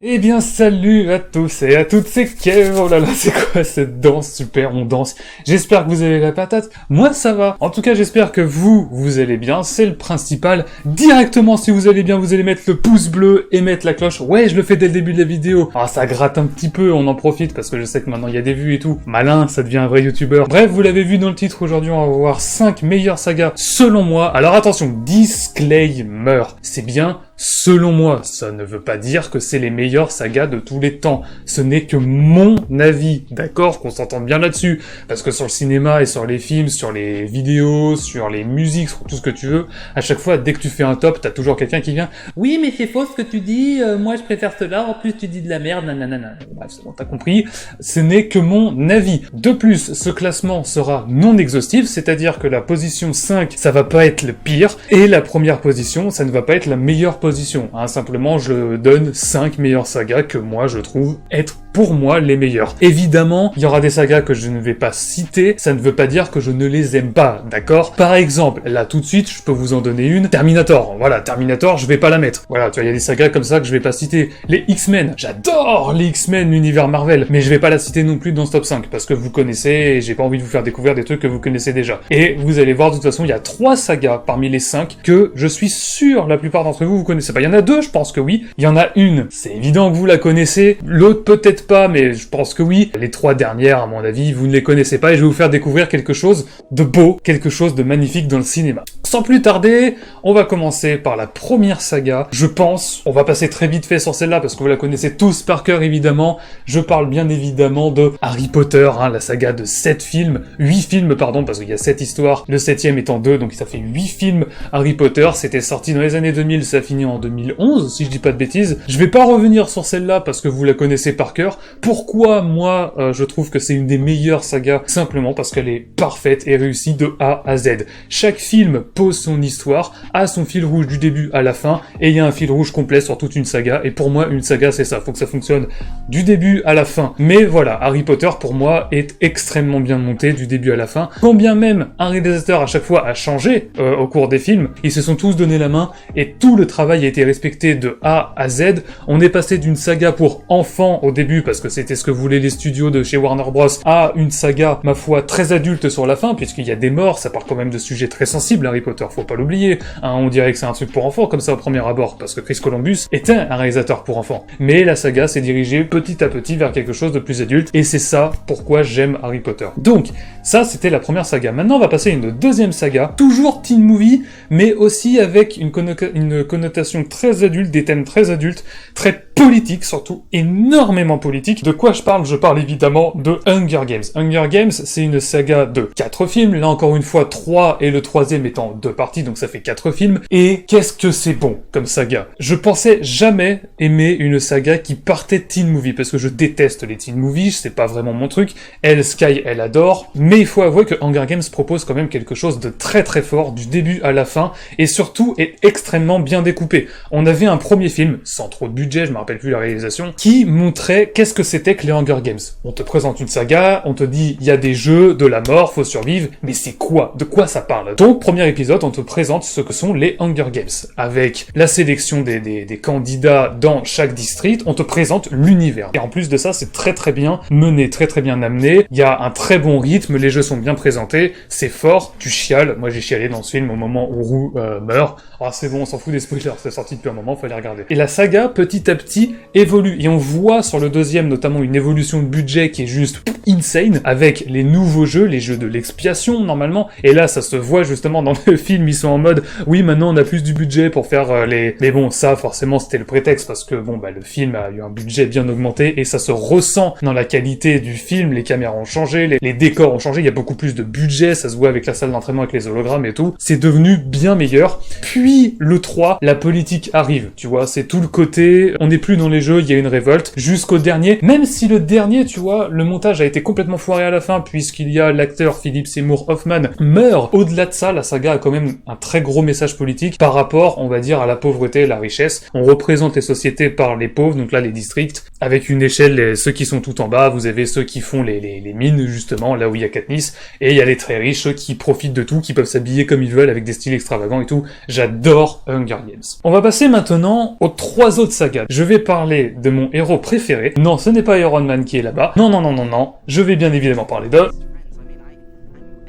Eh bien, salut à tous et à toutes, c'est Kev. Oh là là, c'est quoi cette danse? Super, on danse. J'espère que vous avez la patate. Moi, ça va. En tout cas, j'espère que vous allez bien. C'est le principal. Directement, si vous allez bien, vous allez mettre le pouce bleu et mettre la cloche. Ouais, je le fais dès le début de la vidéo. Ah, ça gratte un petit peu, on en profite parce que je sais que maintenant il y a des vues et tout. Malin, ça devient un vrai youtubeur. Bref, vous l'avez vu dans le titre, aujourd'hui, on va voir 5 meilleures sagas selon moi. Alors attention, disclaimer. C'est bien selon moi, ça ne veut pas dire que c'est les meilleures sagas de tous les temps. Ce n'est que mon avis, d'accord? Qu'on s'entende bien là-dessus. Parce que sur le cinéma et sur les films, sur les vidéos, sur les musiques, sur tout ce que tu veux, à chaque fois, dès que tu fais un top, t'as toujours quelqu'un qui vient « Oui, mais c'est faux ce que tu dis, moi je préfère cela, en plus tu dis de la merde, nanana. » Bref, c'est bon, t'as compris. Ce n'est que mon avis. De plus, ce classement sera non exhaustif, c'est-à-dire que la position 5, ça va pas être le pire, et la première position, ça ne va pas être la meilleure position. Simplement, je donne 5 meilleures sagas que moi je trouve être pour moi les meilleures. Évidemment, il y aura des sagas que je ne vais pas citer, ça ne veut pas dire que je ne les aime pas, d'accord? Par exemple, là tout de suite, je peux vous en donner une, Terminator. Voilà, Terminator, je vais pas la mettre. Voilà, tu vois, il y a des sagas comme ça que je vais pas citer. Les X-Men, j'adore les X-Men, l'univers Marvel, mais je vais pas la citer non plus dans ce top 5, parce que vous connaissez, et j'ai pas envie de vous faire découvrir des trucs que vous connaissez déjà. Et vous allez voir, de toute façon, il y a 3 sagas parmi les 5 que je suis sûr, la plupart d'entre vous connaissez pas. Il y en a 2, je pense que oui. Il y en a une, c'est évident que vous la connaissez. L'autre, peut-être pas, mais je pense que oui. Les 3 dernières, à mon avis, vous ne les connaissez pas et je vais vous faire découvrir quelque chose de beau, quelque chose de magnifique dans le cinéma. Sans plus tarder, on va commencer par la première saga. Je pense, on va passer très vite fait sur celle-là parce que vous la connaissez tous par cœur, évidemment. Je parle bien évidemment de Harry Potter, la saga de 8 films, pardon, parce qu'il y a 7 histoires. Le 7e étant 2, donc ça fait 8 films Harry Potter. C'était sorti dans les années 2000, ça finit en 2011, si je dis pas de bêtises. Je vais pas revenir sur celle-là parce que vous la connaissez par cœur. Pourquoi, moi, je trouve que c'est une des meilleures sagas? Simplement parce qu'elle est parfaite et réussie de A à Z. Chaque film pose son histoire, a son fil rouge du début à la fin, et il y a un fil rouge complet sur toute une saga, et pour moi, une saga, c'est ça. Faut que ça fonctionne du début à la fin. Mais voilà, Harry Potter, pour moi, est extrêmement bien monté du début à la fin. Quand bien même un réalisateur, à chaque fois, a changé au cours des films, ils se sont tous donné la main, et tout le travail a été respecté de A à Z. On est passé d'une saga pour enfants au début, parce que c'était ce que voulaient les studios de chez Warner Bros, à une saga, ma foi, très adulte sur la fin, puisqu'il y a des morts, ça parle quand même de sujets très sensibles, Harry Potter, faut pas l'oublier. On dirait que c'est un truc pour enfants, comme ça au premier abord, parce que Chris Columbus était un réalisateur pour enfants. Mais la saga s'est dirigée petit à petit vers quelque chose de plus adulte, et c'est ça pourquoi j'aime Harry Potter. Donc, ça c'était la première saga. Maintenant on va passer à une deuxième saga, toujours teen movie, mais aussi avec une connotation très adulte, des thèmes très adultes, très politiques, surtout énormément politiques. De quoi je parle? Je parle évidemment de Hunger Games. Hunger Games, c'est une saga de 4 films, là encore une fois 3 et le 3e étant 2 parties, donc ça fait 4 films. Et qu'est-ce que c'est bon comme saga? Je pensais jamais aimer une saga qui partait de teen movie, parce que je déteste les teen movies, c'est pas vraiment mon truc. Elle, Sky, elle adore, mais il faut avouer que Hunger Games propose quand même quelque chose de très très fort, du début à la fin, et surtout est extrêmement bien découpé. On avait un premier film, sans trop de budget, je me rappelle plus la réalisation, qui montrait qu'est-ce que c'était que les Hunger Games. On te présente une saga, on te dit il y a des jeux, de la mort, faut survivre, mais c'est quoi? De quoi ça parle? Donc, premier épisode, on te présente ce que sont les Hunger Games, avec la sélection des candidats dans chaque district, on te présente l'univers. Et en plus de ça, c'est très très bien mené, très très bien amené, il y a un très bon rythme, les jeux sont bien présentés, c'est fort, tu chiales, moi j'ai chialé dans ce film au moment où Roux meurt. Ah c'est bon, on s'en fout des spoilers, c'est sorti depuis un moment, faut aller regarder. Et la saga, petit à petit, évolue, et on voit sur le deuxième notamment une évolution de budget qui est juste insane, avec les nouveaux jeux, les jeux de l'expiation normalement, et là ça se voit justement dans le film, ils sont en mode, oui maintenant on a plus du budget pour faire les... Mais bon, ça forcément c'était le prétexte, parce que bon bah le film a eu un budget bien augmenté, et ça se ressent dans la qualité du film, les caméras ont changé, les décors ont changé, il y a beaucoup plus de budget, ça se voit avec la salle d'entraînement, avec les hologrammes et tout, c'est devenu bien meilleur. Puis le 3, la politique arrive, tu vois, c'est tout le côté, on n'est plus dans les jeux, il y a une révolte, jusqu'au dernier, même si le dernier, tu vois, le montage a été complètement foiré à la fin, puisqu'il y a l'acteur Philip Seymour Hoffman meurt. Au-delà de ça, la saga a quand même un très gros message politique par rapport, on va dire, à la pauvreté et la richesse. On représente les sociétés par les pauvres, donc là les districts, avec une échelle, ceux qui sont tout en bas, vous avez ceux qui font les mines, justement, là où il y a Katniss, et il y a les très riches qui profitent de tout, qui peuvent s'habiller comme ils veulent avec des styles extravagants et tout. J'adore Hunger Games. On va passer maintenant aux 3 autres sagas. Je vais parler de mon héros préféré. Non, ce n'est pas Iron Man qui est là-bas. Non, non, non, non, non. Je vais bien évidemment parler de...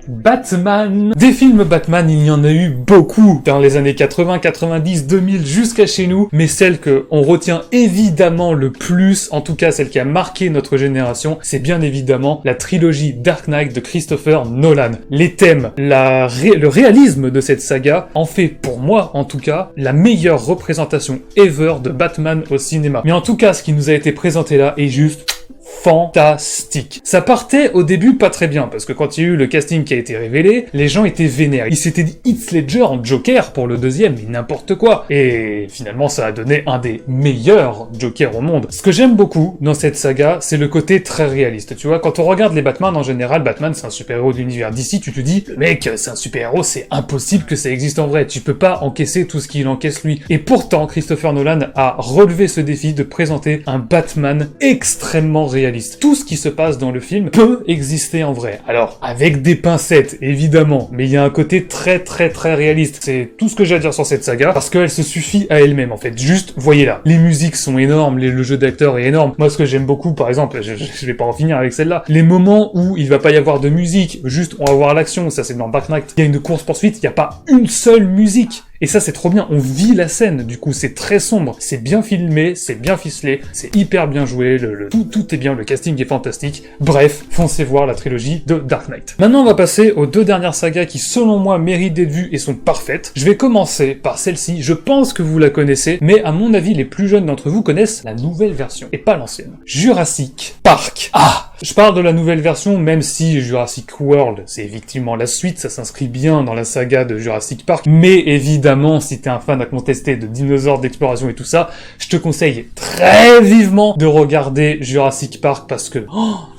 Batman. Des films Batman, il y en a eu beaucoup dans les années 80, 90, 2000 jusqu'à chez nous, mais celle que on retient évidemment le plus, en tout cas celle qui a marqué notre génération, c'est bien évidemment la trilogie Dark Knight de Christopher Nolan. Les thèmes, le réalisme de cette saga en fait pour moi en tout cas la meilleure représentation ever de Batman au cinéma. Mais en tout cas, ce qui nous a été présenté là est juste fantastique. Ça partait au début pas très bien, parce que quand il y a eu le casting qui a été révélé, les gens étaient vénères. Ils s'étaient dit Heath Ledger en Joker pour le deuxième, mais n'importe quoi. Et finalement, ça a donné un des meilleurs Jokers au monde. Ce que j'aime beaucoup dans cette saga, c'est le côté très réaliste. Tu vois, quand on regarde les Batman en général, Batman c'est un super-héros de l'univers d'ici, tu te dis, le mec, c'est un super-héros, c'est impossible que ça existe en vrai. Tu peux pas encaisser tout ce qu'il encaisse lui. Et pourtant, Christopher Nolan a relevé ce défi de présenter un Batman extrêmement réaliste. Tout ce qui se passe dans le film peut exister en vrai. Alors, avec des pincettes, évidemment, mais il y a un côté très très très réaliste. C'est tout ce que j'ai à dire sur cette saga, parce qu'elle se suffit à elle-même, en fait. Juste, voyez-la. Les musiques sont énormes, le jeu d'acteur est énorme. Moi, ce que j'aime beaucoup, par exemple, je vais pas en finir avec celle-là, les moments où il va pas y avoir de musique, juste on va voir l'action, ça c'est dans Dark Knight, il y a une course-poursuite, il y a pas une seule musique. Et ça, c'est trop bien. On vit la scène, du coup. C'est très sombre. C'est bien filmé, c'est bien ficelé, c'est hyper bien joué, tout est bien, le casting est fantastique. Bref, foncez voir la trilogie de Dark Knight. Maintenant, on va passer aux 2 dernières sagas qui, selon moi, méritent d'être vues et sont parfaites. Je vais commencer par celle-ci. Je pense que vous la connaissez, mais à mon avis, les plus jeunes d'entre vous connaissent la nouvelle version, et pas l'ancienne. Jurassic Park. Ah! Je parle de la nouvelle version, même si Jurassic World, c'est effectivement la suite, ça s'inscrit bien dans la saga de Jurassic Park, mais évidemment, si t'es un fan incontesté de dinosaures, d'exploration et tout ça, je te conseille très vivement de regarder Jurassic Park, parce que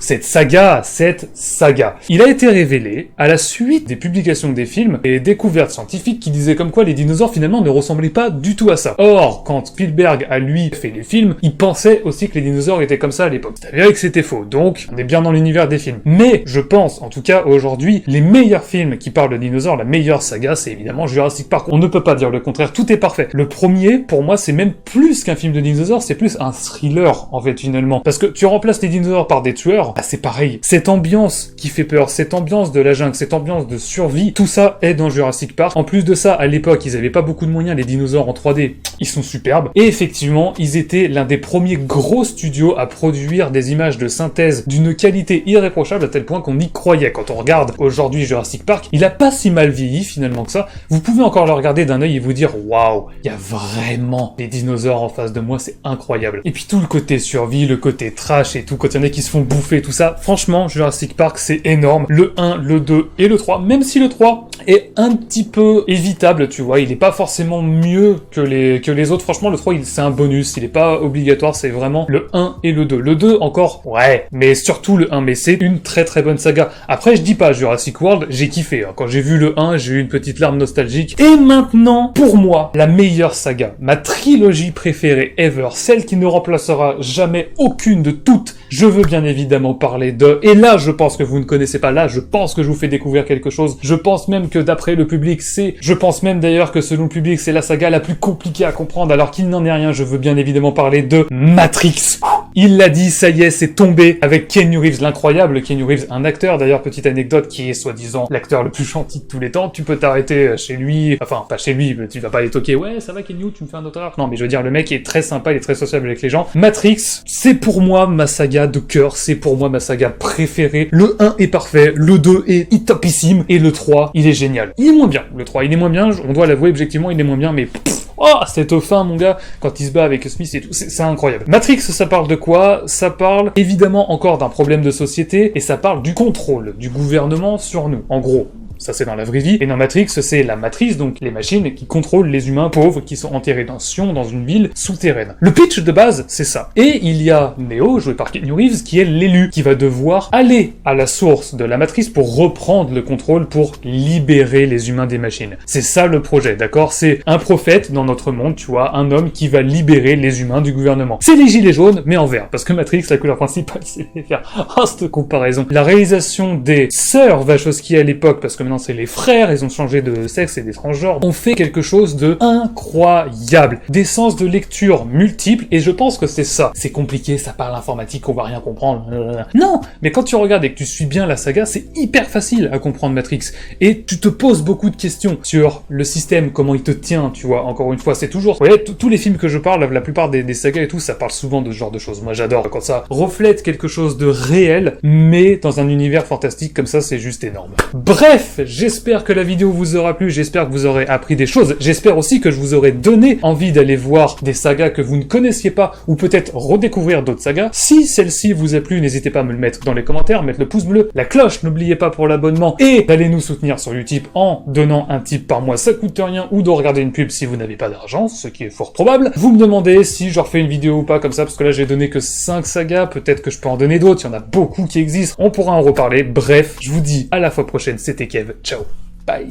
cette saga, il a été révélé à la suite des publications des films et découvertes scientifiques qui disaient comme quoi les dinosaures finalement ne ressemblaient pas du tout à ça. Or, quand Spielberg a lui fait les films, il pensait aussi que les dinosaures étaient comme ça à l'époque. C'est avéré que c'était faux, donc on est bien dans l'univers des films. Mais je pense, en tout cas aujourd'hui, les meilleurs films qui parlent de dinosaures, la meilleure saga, c'est évidemment Jurassic Park. On ne peut pas dire le contraire, tout est parfait. Le premier, pour moi, c'est même plus qu'un film de dinosaures, c'est plus un thriller, en fait, finalement. Parce que tu remplaces les dinosaures par des tueurs, bah c'est pareil. Cette ambiance qui fait peur, cette ambiance de la jungle, cette ambiance de survie, tout ça est dans Jurassic Park. En plus de ça, à l'époque, ils avaient pas beaucoup de moyens, les dinosaures en 3D, ils sont superbes. Et effectivement, ils étaient l'un des premiers gros studios à produire des images de synthèse d'une qualité irréprochable à tel point qu'on y croyait. Quand on regarde aujourd'hui Jurassic Park, il a pas si mal vieilli finalement que ça. Vous pouvez encore le regarder d'un œil et vous dire waouh, il y a vraiment des dinosaures en face de moi, c'est incroyable. Et puis tout le côté survie, le côté trash et tout, quand il y en a qui se font bouffer, tout ça, franchement, Jurassic Park c'est énorme. Le 1, le 2 et le 3, même si le 3 est un petit peu évitable, tu vois, il est pas forcément mieux que les autres. Franchement, le 3 c'est un bonus, il est pas obligatoire, c'est vraiment le 1 et le 2. Le 2 encore, ouais, mais surtout le 1, mais c'est une très très bonne saga. Après, je dis pas Jurassic World, j'ai kiffé. Quand j'ai vu le 1, j'ai eu une petite larme nostalgique. Et maintenant, pour moi, la meilleure saga, ma trilogie préférée ever, celle qui ne remplacera jamais aucune de toutes, je veux bien évidemment parler de... Et là, je pense que vous ne connaissez pas, là, je pense que je vous fais découvrir quelque chose. Je pense même que d'après le public, je pense même d'ailleurs que selon le public, c'est la saga la plus compliquée à comprendre, alors qu'il n'en est rien. Je veux bien évidemment parler de Matrix. Il l'a dit, ça y est, c'est tombé avec Keanu Reeves, l'incroyable Keanu Reeves, un acteur d'ailleurs, petite anecdote, qui est soi-disant l'acteur le plus gentil de tous les temps. Tu peux t'arrêter chez lui, enfin pas chez lui, mais tu vas pas aller toquer, ouais ça va Keanu, tu me fais un autographe. Non mais je veux dire, le mec est très sympa, il est très sociable avec les gens. Matrix, c'est pour moi ma saga de cœur, c'est pour moi ma saga préférée. Le 1 est parfait, le 2 est topissime, et le 3, il est génial. Il est moins bien, le 3 il est moins bien, on doit l'avouer objectivement, il est moins bien, mais... Oh, cette fin, mon gars, quand il se bat avec Smith et tout, c'est incroyable. Matrix, ça parle de quoi? Ça parle évidemment encore d'un problème de société, et ça parle du contrôle du gouvernement sur nous. En gros, ça c'est dans la vraie vie, et dans Matrix, c'est la matrice, donc les machines qui contrôlent les humains pauvres qui sont enterrés dans Sion, dans une ville souterraine. Le pitch de base, c'est ça. Et il y a Neo, joué par Keanu Reeves, qui est l'élu, qui va devoir aller à la source de la matrice pour reprendre le contrôle, pour libérer les humains des machines. C'est ça le projet, d'accord? C'est un prophète dans notre monde, tu vois, un homme qui va libérer les humains du gouvernement. C'est les gilets jaunes, mais en vert, parce que Matrix, la couleur principale, c'est les verts. Oh, cette comparaison. La réalisation des sœurs Wachowski à l'époque, parce que maintenant c'est les frères, ils ont changé de sexe et des transgenres, ont fait quelque chose de incroyable. Des sens de lecture multiples, et je pense que c'est ça. C'est compliqué, ça parle informatique, on va rien comprendre. Non! Mais quand tu regardes et que tu suis bien la saga, c'est hyper facile à comprendre Matrix. Et tu te poses beaucoup de questions sur le système, comment il te tient, tu vois. Encore une fois, c'est toujours... Vous voyez, tous les films que je parle, la plupart des sagas et tout, ça parle souvent de ce genre de choses. Moi, j'adore quand ça reflète quelque chose de réel, mais dans un univers fantastique comme ça, c'est juste énorme. Bref, j'espère que la vidéo vous aura plu, j'espère que vous aurez appris des choses, j'espère aussi que je vous aurai donné envie d'aller voir des sagas que vous ne connaissiez pas, ou peut-être redécouvrir d'autres sagas. Si celle-ci vous a plu, n'hésitez pas à me le mettre dans les commentaires, mettre le pouce bleu, la cloche, n'oubliez pas pour l'abonnement, et d'aller nous soutenir sur Utip en donnant un tip par mois, ça coûte rien, ou de regarder une pub si vous n'avez pas d'argent, ce qui est fort probable. Vous me demandez si je refais une vidéo ou pas comme ça, parce que là j'ai donné que 5 sagas, peut-être que je peux en donner d'autres, il y en a beaucoup qui existent, on pourra en reparler. Bref, je vous dis à la fois prochaine, c'était Kev, ciao, bye.